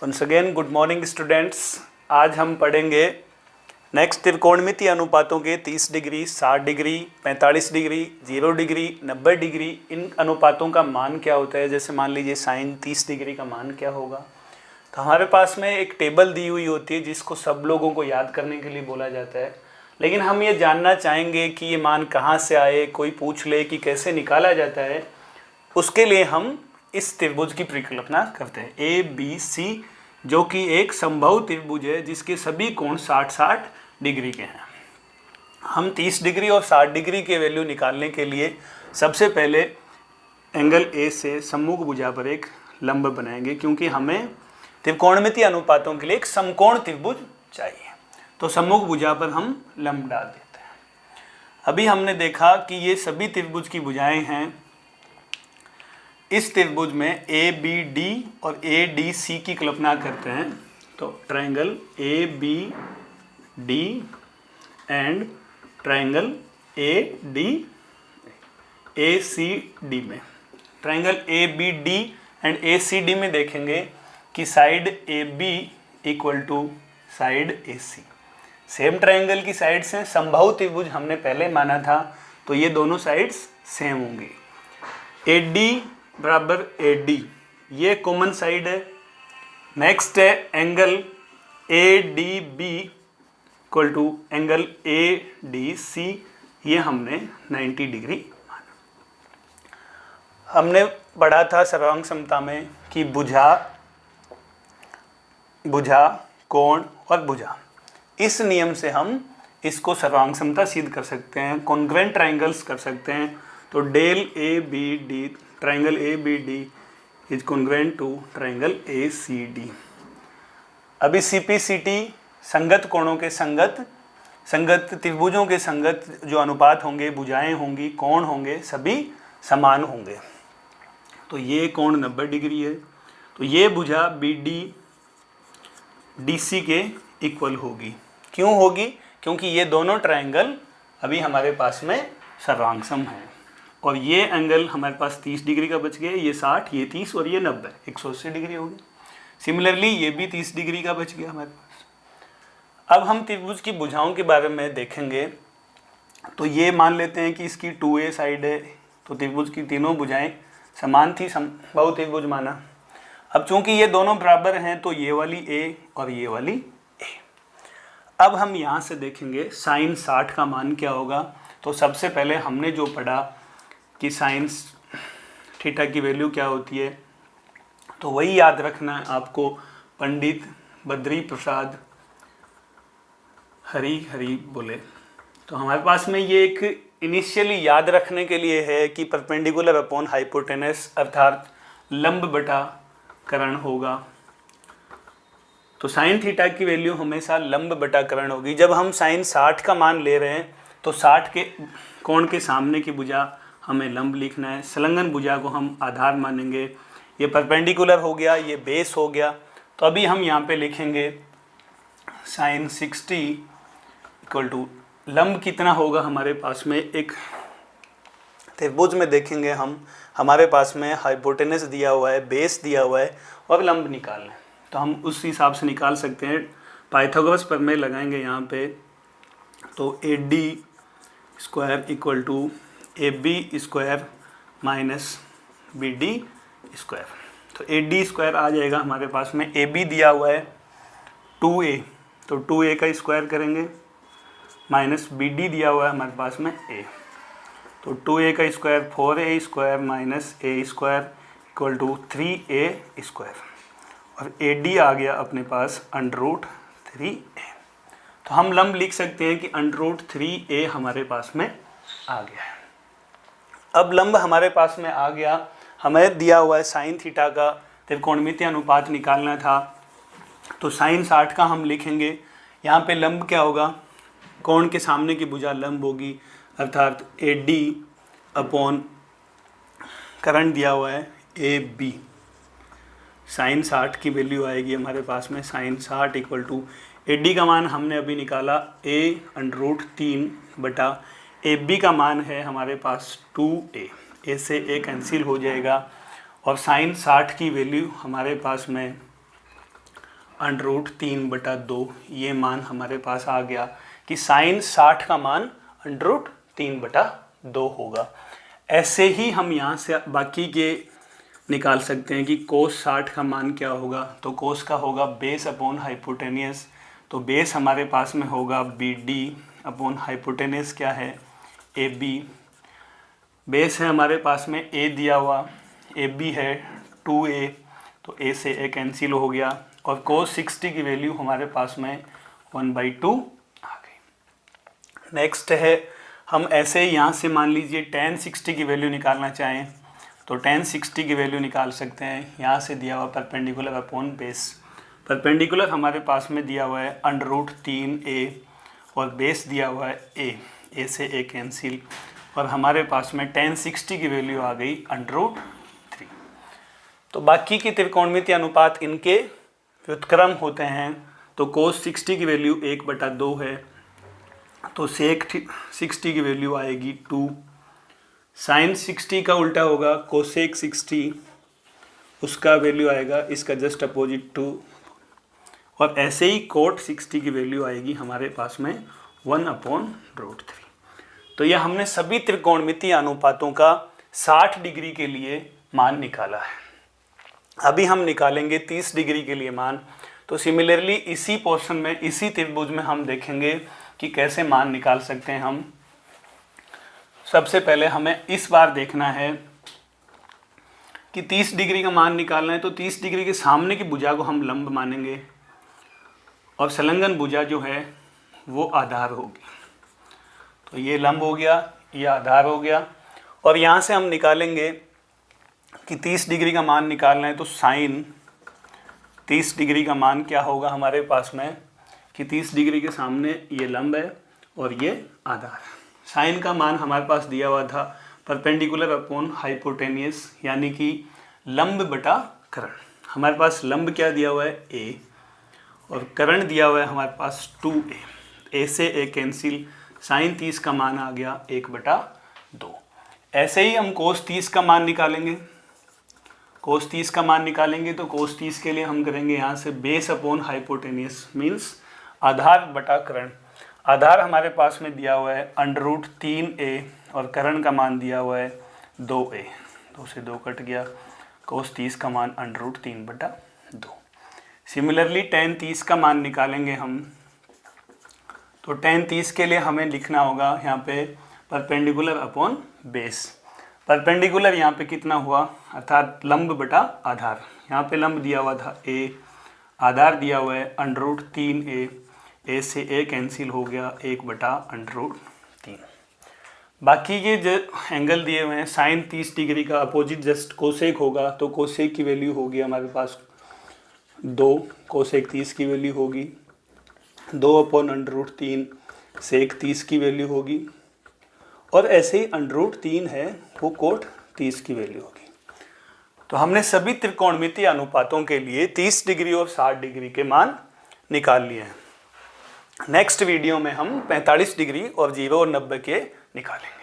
Once again good morning students. आज हम पढ़ेंगे नेक्स्ट त्रिकोणमितीय अनुपातों के 30 degree, 60 degree, 45 degree, 0 degree, 90 degree. इन अनुपातों का मान क्या होता है। जैसे मान लीजिए साइन 30 डिग्री का मान क्या होगा। तो हमारे पास में एक टेबल दी हुई होती है जिसको सब लोगों को याद करने के लिए बोला जाता है, लेकिन हम ये जानना चाहेंगे कि ये मान कहाँ से आए, कोई पूछ ले कि कैसे निकाला जाता है। उसके लिए हम इस त्रिभुज की परिकल्पना करते हैं ABC, जो कि एक समबाहु त्रिभुज है जिसके सभी कोण 60-60 डिग्री के हैं। हम 30 डिग्री और 60 डिग्री के वैल्यू निकालने के लिए सबसे पहले एंगल A से सम्मुख भुजा पर एक लंब बनाएंगे, क्योंकि हमें त्रिकोणमितीय अनुपातों के लिए एक समकोण त्रिभुज चाहिए। तो सम्मुख भुजा पर हम लंब डाल देते हैं। अभी हमने देखा कि ये सभी त्रिभुज की भुजाएं हैं। इस त्रिभुज में ABD और ADC की कल्पना करते हैं। तो triangle ABD and triangle ACD में, ट्रायंगल ABD एंड ACD में देखेंगे कि side AB equal to side AC। Same triangle की साइड्स हैं, समबाहु त्रिभुज हमने पहले माना था, तो ये दोनों साइड्स सेम होंगी। AD बराबर AD, ये कॉमन साइड है। नेक्स्ट है angle ADB equal to angle ADC, ये हमने 90 डिग्री माना। हमने पढ़ा था सर्वांग समता में कि भुजा, कोण और भुजा, इस नियम से हम इसको सर्वांग समता सिद्ध कर सकते हैं, कॉन्ग्रुएंट ट्रायंगल्स कर सकते हैं। तो डेल ABD, triangle ABD is congruent to triangle ACD। अभी CPCT संगत कोणों के संगत त्रिभुजों के संगत जो अनुपात होंगे, भुजाएं होंगी, कोण होंगे, सभी समान होंगे। तो ये कोण 90 डिग्री है, तो ये भुजा BD DC के इक्वल होगी। क्यों होगी? क्योंकि ये दोनों ट्रायंगल अभी हमारे पास में सर्वांगसम है। और ये एंगल हमारे पास 30 डिग्री का बच गया, ये 60, ये 30 और ये 90, 180 डिग्री हो गई। सिमिलरली ये भी 30 डिग्री का बच गया हमारे पास। अब हम त्रिभुज की भुजाओं के बारे में देखेंगे। तो ये मान लेते हैं कि इसकी 2A साइड है, तो त्रिभुज की तीनों भुजाएं समान थी, समबाहु त्रिभुज माना। अब चूंकि ये दोनों बराबर हैं, तो ये वाली A और ये वाली A। अब हम यहाँ से देखेंगे साइन 60 का मान क्या होगा। तो सबसे पहले हमने जो पढ़ा कि साइन थीटा की वैल्यू क्या होती है, तो वही याद रखना है आपको। पंडित बद्री प्रसाद हरी बोले। तो हमारे पास में ये एक इनिशियली याद रखने के लिए है कि परपेंडिकुलर अपॉन हाइपोटेनस, अर्थात लंब बटा कर्ण होगा। तो साइन थीटा की वैल्यू हमेशा लंब बटा कर्ण होगी। जब हम साइन 60 का मान ले रहे हैं, तो 60 के कोण के सामने की भुजा हमें लंब लिखना है, संलग्न भुजा को हम आधार मानेंगे। ये परपेंडिकुलर हो गया, ये बेस हो गया। तो अभी हम यहाँ पे लिखेंगे साइन 60 इक्वल टू लंब कितना होगा हमारे पास में। एक त्रिभुज में देखेंगे हम, हमारे पास में हाइपोटेनस दिया हुआ है, बेस दिया हुआ है और लंब निकालना है। तो हम उस हिसाब से निकाल सकते हैं। पाइथागोरस प्रमेय लगाएंगे यहाँ पे। तो AD square equal to AB square minus BD square. तो AD स्क्वायर आ जाएगा हमारे पास में। AB दिया हुआ है 2A, तो 2A का स्क्वायर करेंगे, माइनस BD दिया हुआ है हमारे पास में A। तो 2A का square 4A square minus A square equal to 3A square. और AD आ गया अपने पास √3A। तो हम लंब लिख सकते हैं कि √3A हमारे पास में आ गया है। अब लंब हमारे पास में आ गया, हमें दिया हुआ है साइन थीटा का त्रिकोणमितीय अनुपात निकालना था। तो साइन 60 का हम लिखेंगे। यहाँ पे लंब क्या होगा, कोण के सामने की भुजा लंब होगी, अर्थात AD अपॉन कर्ण दिया हुआ है AB। साइन 60 की वैल्यू आएगी हमारे पास में, साइन 60 इक्वल टू AD का मान हमने अभी निकाला A√3 बटा AB का मान है हमारे पास 2A। A से A कैंसिल हो जाएगा और साइन 60 की वैल्यू हमारे पास में √3/2। ये मान हमारे पास आ गया कि साइन 60 का मान √3/2 होगा। ऐसे ही हम यहाँ से बाकी के निकाल सकते हैं कि कोस 60 का मान क्या होगा। तो कोस का होगा बेस अपॉन हाइपोटेनियस। तो बेस हमारे पास में होगा BD अपॉन हाइपोटेनियस क्या है AB। बेस है हमारे पास में A दिया हुआ, AB है 2A, तो A से A कैंसिल हो गया और कोस 60 की वैल्यू हमारे पास में 1/2 आ गई। नेक्स्ट है हम ऐसे ही यहाँ से मान लीजिए tan 60 की वैल्यू निकालना चाहें तो tan 60 की वैल्यू निकाल सकते हैं। यहाँ से दिया हुआ परपेंडिकुलर अपॉन बेस। परपेंडिकुलर हमारे पास में दिया हुआ है √3A और बेस दिया हुआ है A से A कैंसिल और हमारे पास में tan 60 की वैल्यू आ गई √3। तो बाकी के त्रिकोणमितीय अनुपात इनके व्युत्क्रम होते हैं। तो cos 60 की वैल्यू 1/2 है, तो sec 60 की वैल्यू आएगी 2। sin 60 का उल्टा होगा cosec 60, उसका वैल्यू आएगा इसका जस्ट अपोजिट 2। और ऐसे ही cot 60 की वैल्यू आएगी हमारे पास में 1/√3। तो यह हमने सभी त्रिकोणमितीय अनुपातों का 60 डिग्री के लिए मान निकाला है। अभी हम निकालेंगे 30 डिग्री के लिए मान। तो सिमिलरली इसी पोर्शन में, इसी त्रिभुज में हम देखेंगे कि कैसे मान निकाल सकते हैं हम। सबसे पहले हमें इस बार देखना है कि 30 डिग्री का मान निकालना है। तो 30 डिग्री के सामने की भुजा को हम लंब मानेंगे और संलग्न भुजा जो है वो आधार होगी। तो ये लंब हो गया, ये आधार हो गया। और यहाँ से हम निकालेंगे कि 30 डिग्री का मान निकालना है तो साइन 30 डिग्री का मान क्या होगा हमारे पास में कि 30 डिग्री के सामने ये लंब है और ये आधार। साइन का मान हमारे पास दिया हुआ था परपेंडिकुलर अपॉन हाइपोटेनियस, यानी कि लंब बटा कर्ण। हमारे पास लंब क्या दिया हुआ है A और कर्ण दिया हुआ है हमारे पास 2A। A से A कैंसिल, साइन 30 का मान आ गया 1/2। ऐसे ही हम कोस 30 का मान निकालेंगे। कोस 30 का मान निकालेंगे तो कोस 30 के लिए हम करेंगे यहाँ से बेस अपॉन हाइपोटेनियस मीन्स आधार बटा कर्ण। आधार हमारे पास में दिया हुआ है √3A और कर्ण का मान दिया हुआ है 2A। 2 से 2 कट गया, कोस 30 का मान √3/2। सिमिलरली tan 30 का मान निकालेंगे हम। तो tan 30 के लिए हमें लिखना होगा यहाँ पे परपेंडिकुलर अपॉन बेस। परपेंडिकुलर यहाँ पे कितना हुआ अर्थात लंब बटा आधार। यहाँ पे लंब दिया हुआ था A, आधार दिया हुआ है √3A। A से A कैंसिल हो गया 1/√3। बाकी के जो एंगल दिए हुए हैं साइन 30 डिग्री का अपोजिट जस्ट कोसेक होगा। तो कोसेक की वैल्यू होगी हमारे पास 2। कोसेक 30 की वैल्यू होगी 2/√3। सेक 30 की वैल्यू होगी और ऐसे ही √3 है वो कोट 30 की वैल्यू होगी। तो हमने सभी त्रिकोणमितीय अनुपातों के लिए 30 डिग्री और 60 डिग्री के मान निकाल लिए हैं। नेक्स्ट वीडियो में हम 45 डिग्री और 0 और 90 के निकालेंगे।